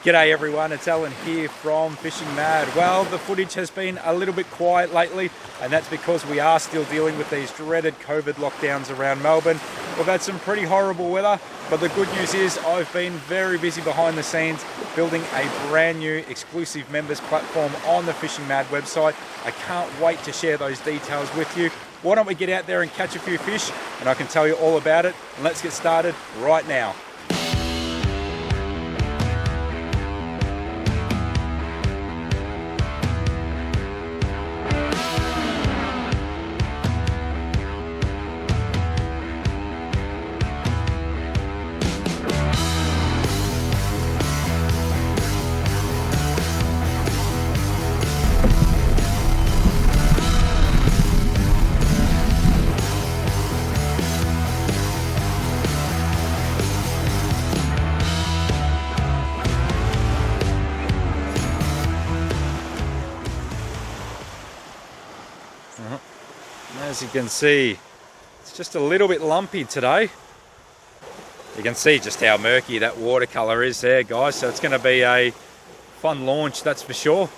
G'day everyone, it's Alan here from Fishing Mad. Well, the footage has been a little bit quiet lately, and that's because we are still dealing with these dreaded COVID lockdowns around Melbourne. We've had some pretty horrible weather, but the good news is I've been very busy behind the scenes building a brand new exclusive members platform on the Fishing Mad website. I can't wait to share those details with you. Why don't we get out there and catch a few fish, and I can tell you all about it. And let's get started right now. As you can see, it's just a little bit lumpy today. You can see just how murky that watercolor is there, guys, so it's going to be a fun launch, that's for sure.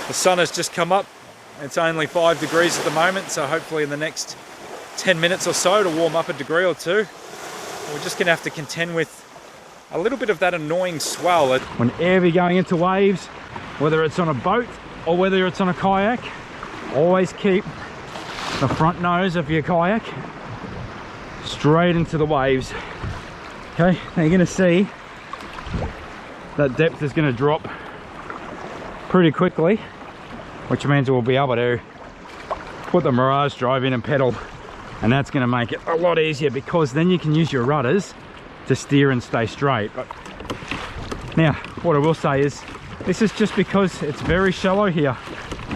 The sun has just come up. It's only 5 degrees at the moment, so hopefully in the next 10 minutes or so to warm up a degree or two. We're just going to have to contend with a little bit of that annoying swell. Whenever you're going into waves, whether it's on a boat or whether it's on a kayak, always keep the front nose of your kayak straight into the waves. Okay, now you're going to see that depth is going to drop pretty quickly, which means we'll be able to put the Mirage drive in and pedal, and that's going to make it a lot easier because then you can use your rudders to steer and stay straight. But now what I will say is this is just because it's very shallow here.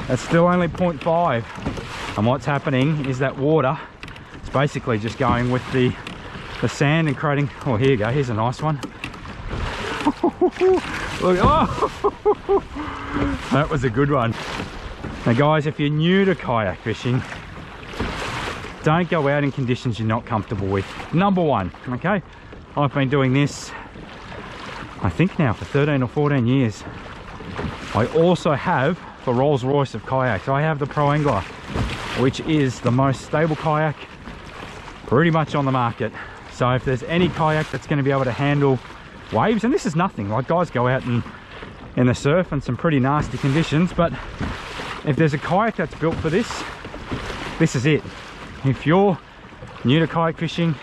It's still only 0.5. And what's happening is that water is basically just going with the sand and creating, oh, here you go, here's a nice one. Look, oh, that was a good one. Now guys, if you're new to kayak fishing, don't go out in conditions you're not comfortable with. Number one, okay? I've been doing this, I think now for 13 or 14 years. I also have the Rolls Royce of kayaks. I have the Pro Angler, which is the most stable kayak pretty much on the market. So if there's any kayak that's going to be able to handle waves, and this is nothing, like guys go out in the surf in some pretty nasty conditions, but if there's a kayak that's built for this, this is it. If you're new to kayak fishing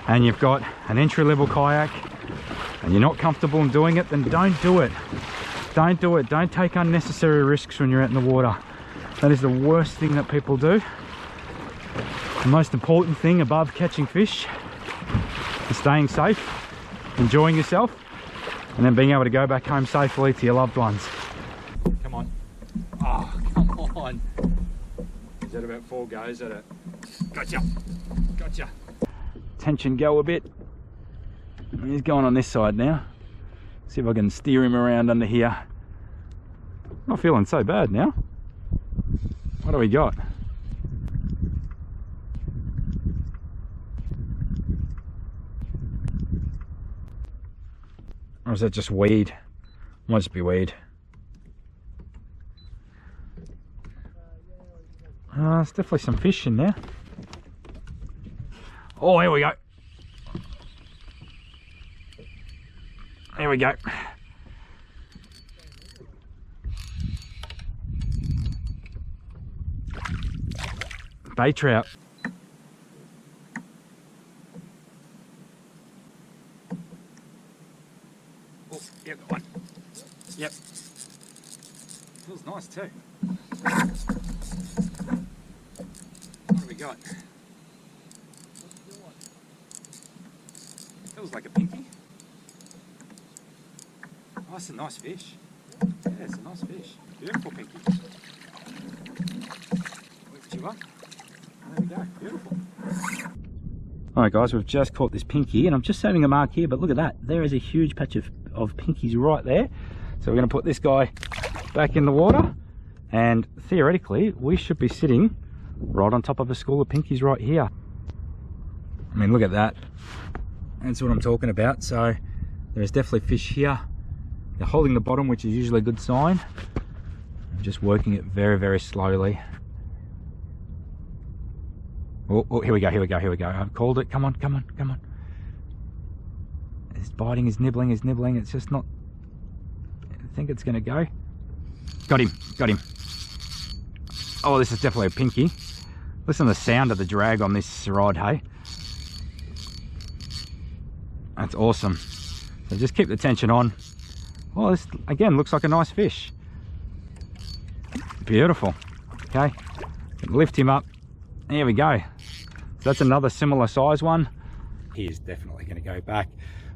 and you've got an entry-level kayak and you're not comfortable in doing it, then don't do it. Don't do it. Don't take unnecessary risks when you're out in the water. That is the worst thing that people do. The most important thing above catching fish is staying safe, enjoying yourself, and then being able to go back home safely to your loved ones. Come on. Oh, come on. Is that about 4 goes at it? Gotcha. Gotcha. Tension go a bit. He's going on this side now. See if I can steer him around under here. Not feeling so bad now. What do we got? Or is that just weed? Might just be weed. There's definitely some fish in there. Oh, here we go. There we go. Bay trout. Oh, yep, got one. Yep. Feels nice too. What do we got? Feels like a pinky. Oh, that's a nice fish. Yeah, it's a nice fish. Beautiful pinky. Lift you up. There we go, beautiful. Alright guys, we've just caught this pinky and I'm just setting a mark here, but look at that. There is a huge patch of pinkies right there. So we're going to put this guy back in the water, and theoretically we should be sitting right on top of a school of pinkies right here. I mean, look at that. That's what I'm talking about. So there's definitely fish here They're holding the bottom, which is usually a good sign. I'm just working it very, very slowly. Oh, here we go, here we go, here we go. I've called it. Come on, come on, come on. He's biting, he's nibbling, he's nibbling. It's just not... I think it's going to go. Got him, got him. Oh, this is definitely a pinky. Listen to the sound of the drag on this rod, hey? That's awesome. So just keep the tension on. Oh, this again looks like a nice fish. Beautiful. Okay, lift him up. There we go. So that's another similar size one. He is definitely going to go back.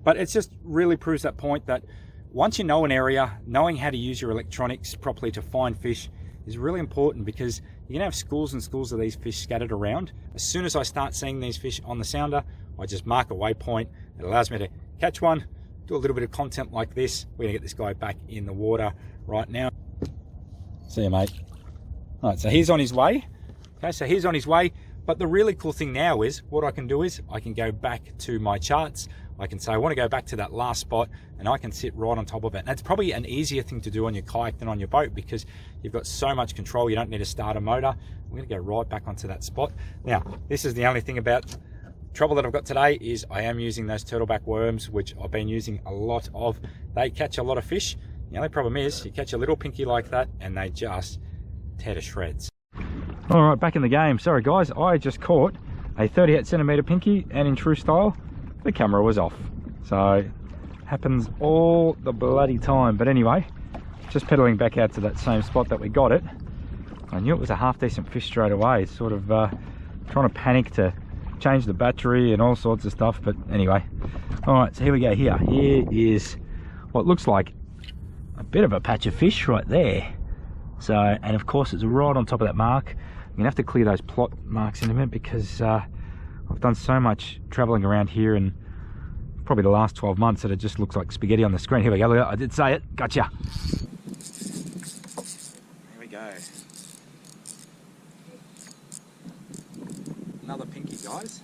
But it just really proves that point that once you know an area, knowing how to use your electronics properly to find fish is really important, because you're going to have schools and schools of these fish scattered around. As soon as I start seeing these fish on the sounder, I just mark a waypoint. It allows me to catch one, do a little bit of content like this. We're going to get this guy back in the water right now. See you, mate. All right, so he's on his way. Okay, so he's on his way. But the really cool thing now is, what I can do is I can go back to my charts. I can say I want to go back to that last spot, and I can sit right on top of it. And it's probably an easier thing to do on your kayak than on your boat, because you've got so much control. You don't need to start a motor. I'm going to go right back onto that spot. Now, this is the only thing about trouble that I've got today is I am using those turtleback worms, which I've been using a lot of. They catch a lot of fish. The only problem is you catch a little pinky like that and they just tear to shreds. All right, back in the game. Sorry guys, I just caught a 38 centimeter pinky, and in true style, the camera was off. So happens all the bloody time. But anyway, just pedaling back out to that same spot that we got it. I knew it was a half decent fish straight away. Sort of trying to panic to change the battery and all sorts of stuff, but anyway. All right, so here we go. Here is what looks like a bit of a patch of fish right there. So, and of course it's right on top of that mark. I'm gonna have to clear those plot marks in a minute, because I've done so much traveling around here in probably the last 12 months that it just looks like spaghetti on the screen. Here we go, I did say it, gotcha. There we go. Another pinky, guys.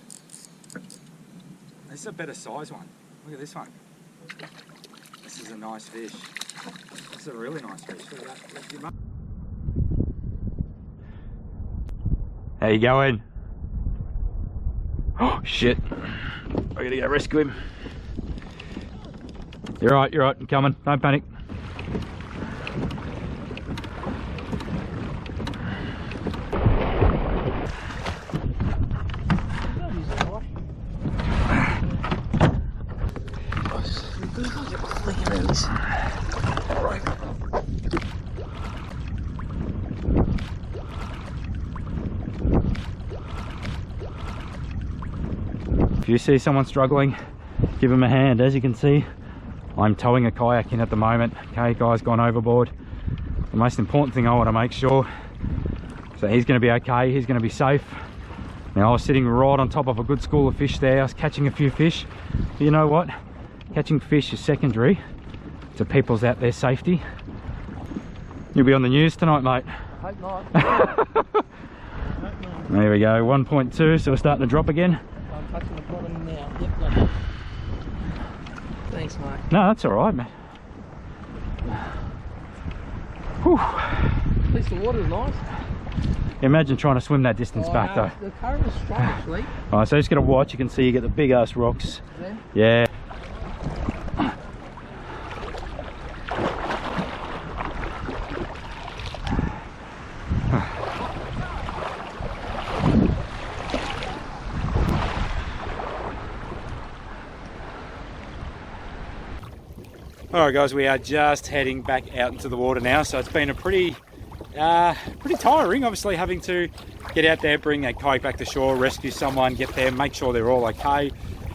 This is a better size one. Look at this one. This is a nice fish. This is a really nice fish. Look at that. How you going? Oh shit. I gotta go rescue him. You're right, I'm coming. Don't panic. If you see someone struggling, give them a hand. As you can see, I'm towing a kayak in at the moment. Okay, guy's gone overboard. The most important thing I want to make sure is that he's going to be okay, he's going to be safe. Now, I was sitting right on top of a good school of fish there. I was catching a few fish. But you know what? Catching fish is secondary to people's out there safety. You'll be on the news tonight, mate. I hope not. There we go, 1.2, so we're starting to drop again. I'm touching the bottom now. Yep, lovely. Thanks, mate. No, that's all right, man. Whew. At least the water's nice. Imagine trying to swim that distance back, though. The current is strong, actually. All right, so just got to watch. You can see you get the big ass rocks. Yeah. Alright guys, we are just heading back out into the water now. So it's been a pretty tiring, obviously, having to get out there, bring a kayak back to shore, rescue someone, get there, make sure they're all okay,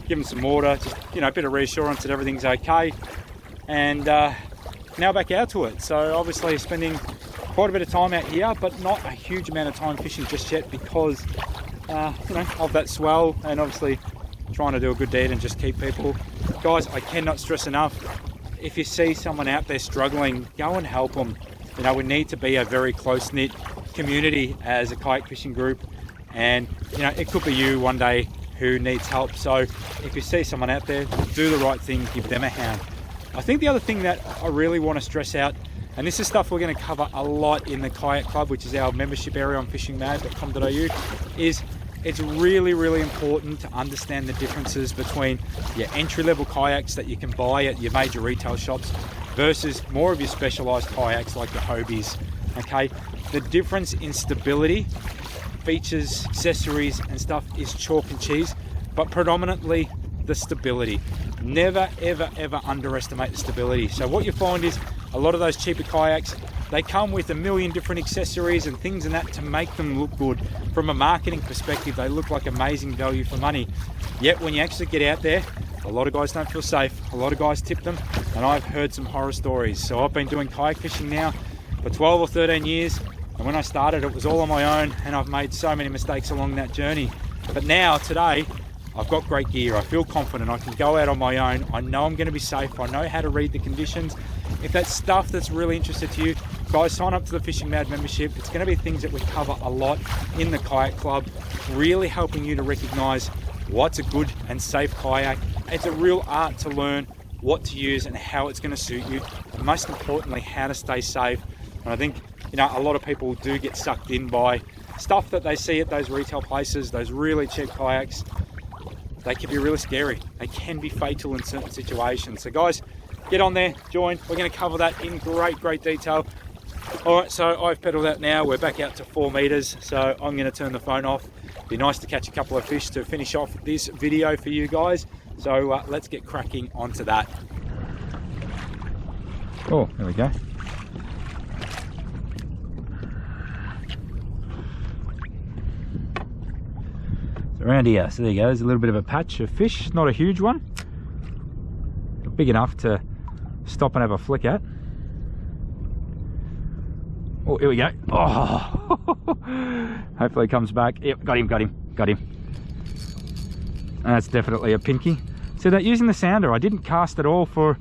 give them some water, just, you know, a bit of reassurance that everything's okay. And now back out to it. So obviously spending quite a bit of time out here, but not a huge amount of time fishing just yet, because you know, of that swell, and obviously trying to do a good deed and just keep people. Guys, I cannot stress enough, if you see someone out there struggling, go and help them. You know, we need to be a very close-knit community as a kayak fishing group, and you know, it could be you one day who needs help. So if you see someone out there, do the right thing, give them a hand. I think the other thing that I really want to stress out, and this is stuff we're going to cover a lot in the Kayak Club, which is our membership area on fishingmad.com.au, is it's really, really important to understand the differences between your entry-level kayaks that you can buy at your major retail shops versus more of your specialized kayaks like the Hobies. Okay, the difference in stability, features, accessories and stuff is chalk and cheese, but predominantly the stability. Never ever underestimate the stability. So what you find is a lot of those cheaper kayaks, they come with a million different accessories and things and that to make them look good. From a marketing perspective, they look like amazing value for money. Yet when you actually get out there, a lot of guys don't feel safe. A lot of guys tip them, and I've heard some horror stories. So I've been doing kayak fishing now for 12 or 13 years. And when I started, it was all on my own, and I've made so many mistakes along that journey. But now, today, I've got great gear. I feel confident. I can go out on my own. I know I'm going to be safe. I know how to read the conditions. If that's stuff that's really interested to you, guys, sign up to the Fishing Mad membership. It's going to be things that we cover a lot in the Kayak Club, really helping you to recognize what's a good and safe kayak. It's a real art to learn what to use and how it's going to suit you, and most importantly, how to stay safe. And I think, you know, a lot of people do get sucked in by stuff that they see at those retail places, those really cheap kayaks. They can be really scary. They can be fatal in certain situations. So guys, get on there, join. We're going to cover that in great detail. All right, so I've pedaled out now. We're back out to 4 meters. So I'm going to turn the phone off. Be nice to catch a couple of fish to finish off this video for you guys. So let's get cracking onto that. Oh, there we go. Around here, so there you go, there's a little bit of a patch of fish, not a huge one, but big enough to stop and have a flick at. Oh, here we go. Oh, hopefully it comes back. Yep, got him. And that's definitely a pinky. So that using the sounder, I didn't cast at all for,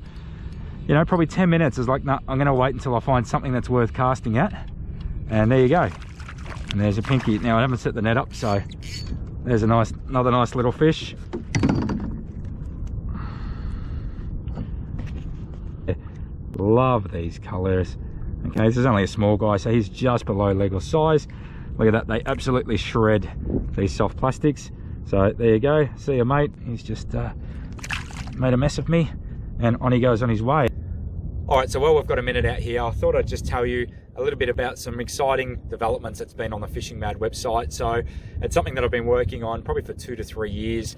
you know, probably 10 minutes. I was like, no, I'm gonna wait until I find something that's worth casting at. And there you go. And there's a pinky. Now I haven't set the net up, so there's another nice little fish. Love these colors. Okay, this is only a small guy, so he's just below legal size. Look at that, they absolutely shred these soft plastics. So there you go, see you mate, he's just made a mess of me, and on he goes on his way. All right, so while we've got a minute out here, I thought I'd just tell you a little bit about some exciting developments that's been on the Fishing Mad website. So it's something that I've been working on probably for 2 to 3 years,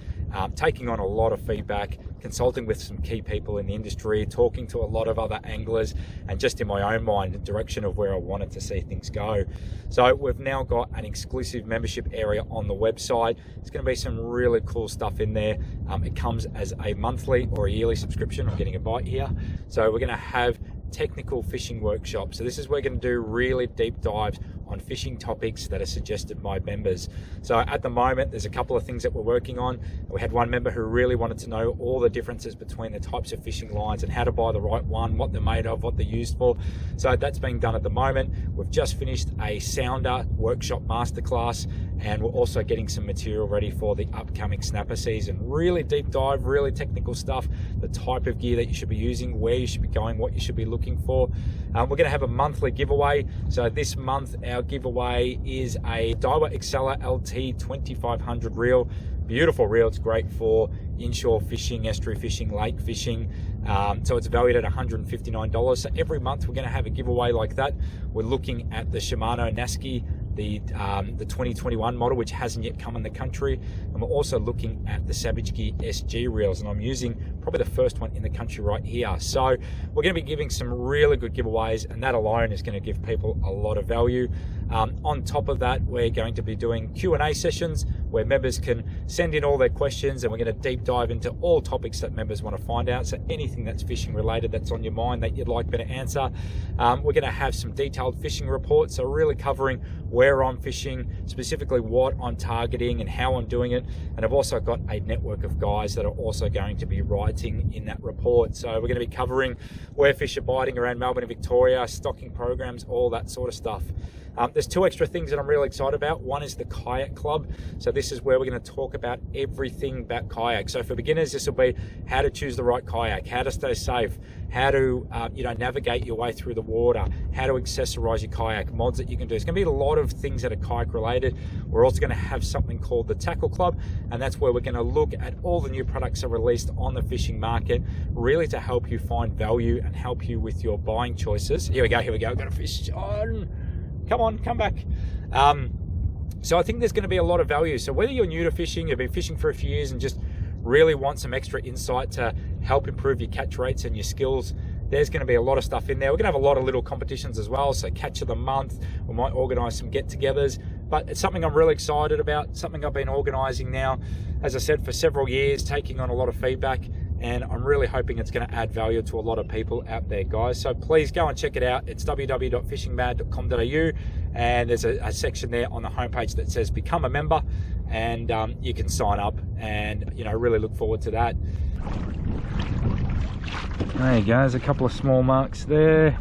taking on a lot of feedback, consulting with some key people in the industry, talking to a lot of other anglers, and just in my own mind, the direction of where I wanted to see things go. So we've now got an exclusive membership area on the website. There's going to be some really cool stuff in there. It comes as a monthly or a yearly subscription. I'm getting a bite here. So we're going to have technical fishing workshops. So this is where we're going to do really deep dives on fishing topics that are suggested by members. So at the moment, there's a couple of things that we're working on. We had one member who really wanted to know all the differences between the types of fishing lines and how to buy the right one, what they're made of, what they're used for. So that's being done at the moment. We've just finished a sounder workshop masterclass, and we're also getting some material ready for the upcoming snapper season. Really deep dive, really technical stuff, the type of gear that you should be using, where you should be going, what you should be looking for. We're going to have a monthly giveaway. So this month our giveaway is a Daiwa Excella LT 2500 reel. Beautiful reel. It's great for inshore fishing, estuary fishing, lake fishing. So it's valued at $159. So every month we're going to have a giveaway like that. We're looking at the Shimano Naski, the 2021 model, which hasn't yet come in the country, and we're also looking at the Savage Gear SG reels, and I'm using probably the first one in the country right here. So we're going to be giving some really good giveaways, and that alone is going to give people a lot of value. On top of that, we're going to be doing Q&A sessions where members can send in all their questions, and we're going to deep dive into all topics that members want to find out. So anything that's fishing related that's on your mind that you'd like me to answer. We're going to have some detailed fishing reports, so really covering where I'm fishing, specifically what I'm targeting and how I'm doing it. And I've also got a network of guys that are also going to be writing in that report. So we're going to be covering where fish are biting around Melbourne and Victoria, stocking programs, all that sort of stuff. There's two extra things that I'm really excited about. One is the Kayak Club. So this is where we're going to talk about everything about kayak. So for beginners, this will be how to choose the right kayak, how to stay safe, how to navigate your way through the water, how to accessorize your kayak, mods that you can do. It's going to be a lot of things that are kayak related. We're also going to have something called the Tackle Club, and that's where we're going to look at all the new products that are released on the fishing market, really to help you find value and help you with your buying choices. Here we go, got a fish on. Come on, come back. So I think there's going to be a lot of value. So whether you're new to fishing, you've been fishing for a few years and just really want some extra insight to help improve your catch rates and your skills, there's going to be a lot of stuff in there. We're going to have a lot of little competitions as well. So catch of the month, we might organize some get-togethers, but it's something I'm really excited about, something I've been organizing now, as I said, for several years, taking on a lot of feedback, and I'm really hoping it's going to add value to a lot of people out there, guys. So please go and check it out. It's www.fishingmad.com.au, and there's a section there on the homepage that says become a member, and you can sign up, and really look forward to that. There you go, there's a couple of small marks there.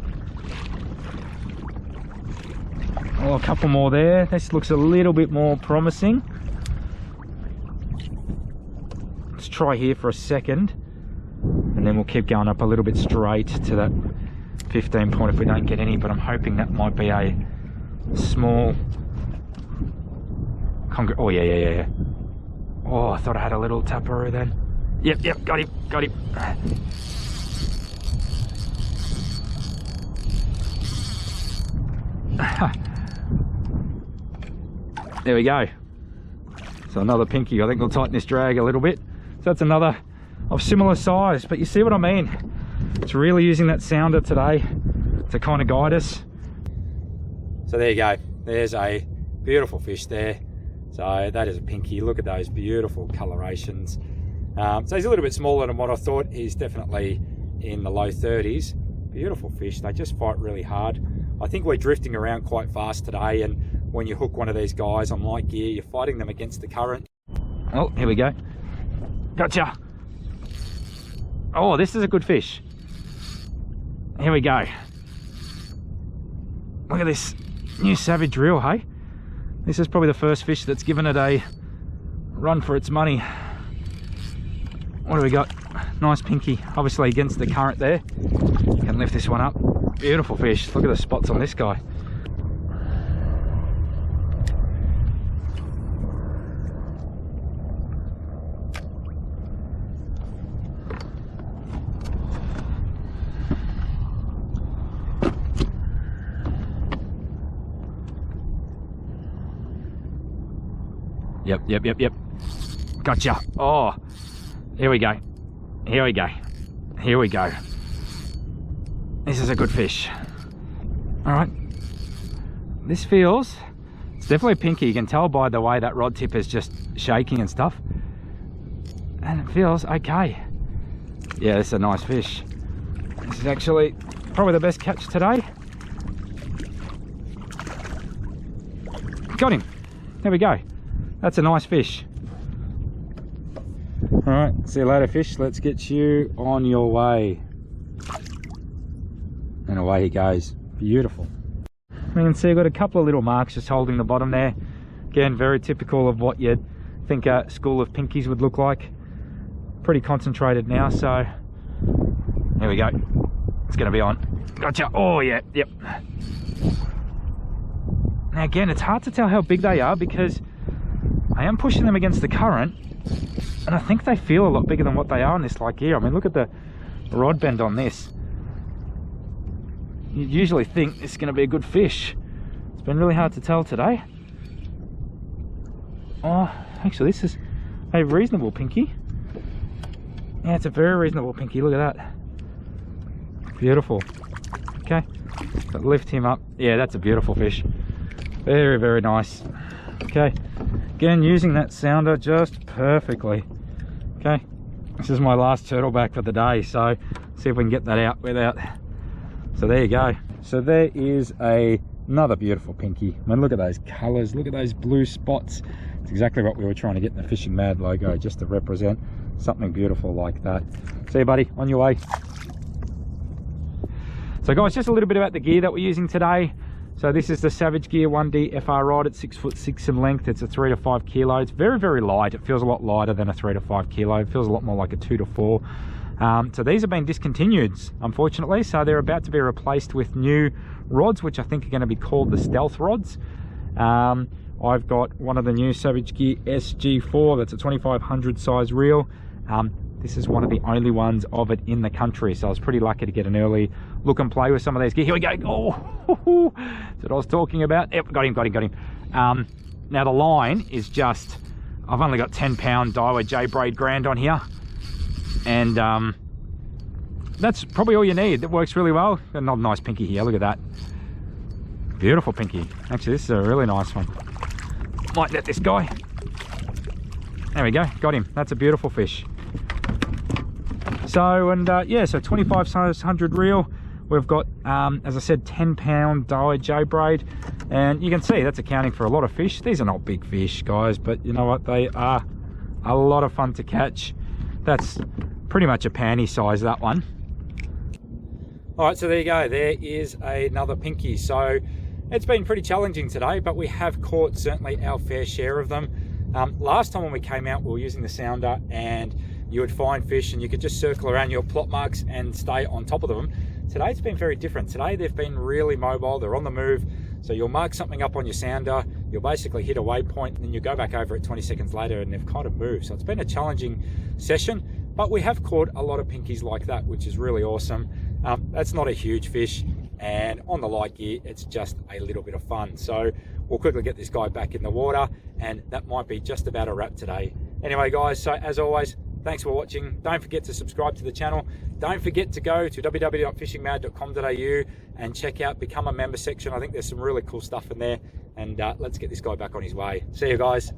Oh, a couple more there. This looks a little bit more promising. Let's try here for a second, and then we'll keep going up a little bit straight to that 15 point if we don't get any, but I'm hoping that might be a small oh yeah. Oh, I thought I had a little tapper then. Yep, got him. There we go. So another pinky. I think we'll tighten this drag a little bit. So that's another of similar size, but you see what I mean? It's really using that sounder today to kind of guide us. So there you go. There's a beautiful fish there. So that is a pinky. Look at those beautiful colorations. So he's a little bit smaller than what I thought. He's definitely in the low 30s. Beautiful fish. They just fight really hard. I think we're drifting around quite fast today, and when you hook one of these guys on light gear, you're fighting them against the current. Oh, here we go. Gotcha. Oh, this is a good fish. Here we go. Look at this new Savage reel, hey? This is probably the first fish that's given it a run for its money. What do we got? Nice pinky, obviously against the current there. Can lift this one up. Beautiful fish. Look at the spots on this guy. Yep. Gotcha. Oh, here we go. This is a good fish. All right. This feels, it's definitely pinky. You can tell by the way that rod tip is just shaking and stuff. And it feels okay. Yeah, this is a nice fish. This is actually probably the best catch today. Got him. There we go. That's a nice fish. All right, see you later, fish. Let's get you on your way. And away he goes. Beautiful. You can see I've got a couple of little marks just holding the bottom there. Again, very typical of what you'd think a school of pinkies would look like. Pretty concentrated now, so here we go. It's gonna be on. Gotcha. Oh yeah, yep. Now again, it's hard to tell how big they are because I am pushing them against the current, and I think they feel a lot bigger than what they are on this light gear. I mean, look at the rod bend on this. You'd usually think this is going to be a good fish. It's been really hard to tell today. Oh, actually this is a reasonable pinky. Yeah, it's a very reasonable pinky. Look at that. Beautiful. Okay, but lift him up. Yeah, that's a beautiful fish. Very, very nice. Okay, again, using that sounder just perfectly. Okay, this is my last turtleback for the day, so see if we can get that out without. So there you go. So there is another beautiful pinky. I mean, look at those colors, look at those blue spots. It's exactly what we were trying to get in the Fishing Mad logo, just to represent something beautiful like that. See you, buddy, on your way. So guys, just a little bit about the gear that we're using today. So this is the Savage Gear 1D FR rod. It's 6'6" in length. It's a 3 to 5 kilo. It's very, very light. It feels a lot lighter than a 3 to 5 kilo. It feels a lot more like a 2 to 4. So these have been discontinued, unfortunately. So they're about to be replaced with new rods, which I think are going to be called the Stealth rods. I've got one of the new Savage Gear SG4. That's a 2500 size reel. This is one of the only ones of it in the country, so I was pretty lucky to get an early look and play with some of these gear. Here we go. Oh, that's what I was talking about. Yep, got him. Now the line is just, I've only got 10-pound Daiwa J Braid Grand on here, and that's probably all you need. It works really well. Got another nice pinky here. Look at that. Beautiful pinky. Actually, this is a really nice one. Might net this guy. There we go. Got him. That's a beautiful fish. So, and yeah, so 2500 reel. We've got, as I said, 10-pound Daiwa J Braid, and you can see that's accounting for a lot of fish. These are not big fish, guys, but you know what? They are a lot of fun to catch. That's pretty much a panty size, that one. All right, so there you go. There is another pinky. So it's been pretty challenging today, but we have caught certainly our fair share of them. Last time when we came out, we were using the sounder, and you would find fish and you could just circle around your plot marks and stay on top of them. Today it's been very different. Today they've been really mobile, they're on the move. So you'll mark something up on your sounder, you'll basically hit a waypoint, and then you go back over it 20 seconds later and they've kind of moved. So it's been a challenging session, but we have caught a lot of pinkies like that, which is really awesome. That's not a huge fish, and on the light gear, it's just a little bit of fun. So we'll quickly get this guy back in the water, and that might be just about a wrap today. Anyway, guys, so as always, thanks for watching. Don't forget to subscribe to the channel. Don't forget to go to www.fishingmad.com.au and check out Become a Member section. I think there's some really cool stuff in there. And let's get this guy back on his way. See you guys.